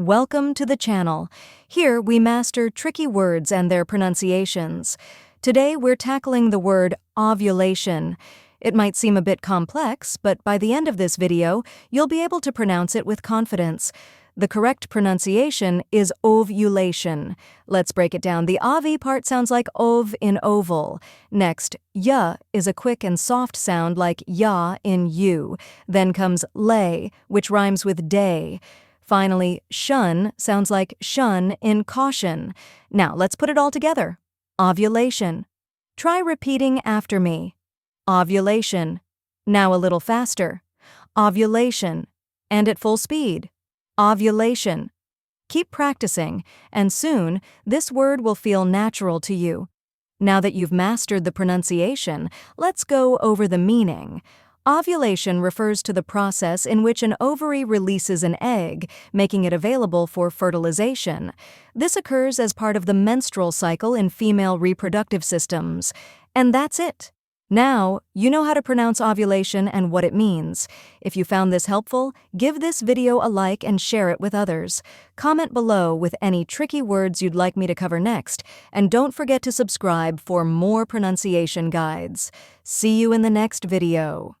Welcome to the channel. Here we master tricky words and their pronunciations. Today we're tackling the word ovulation. It might seem a bit complex, but by the end of this video, you'll be able to pronounce it with confidence. The correct pronunciation is ovulation. Let's break it down. The ovi part sounds like ov in oval. Next, y is a quick and soft sound like ya in you. Then comes lay, which rhymes with day. Finally, shun sounds like shun in caution. Now, let's put it all together. Ovulation. Try repeating after me. Ovulation. Now a little faster. Ovulation. And at full speed. Ovulation. Keep practicing, and soon this word will feel natural to you. Now that you've mastered the pronunciation, let's go over the meaning. Ovulation refers to the process in which an ovary releases an egg, making it available for fertilization. This occurs as part of the menstrual cycle in female reproductive systems. And that's it. Now, you know how to pronounce ovulation and what it means. If you found this helpful, give this video a like and share it with others. Comment below with any tricky words you'd like me to cover next, and don't forget to subscribe for more pronunciation guides. See you in the next video.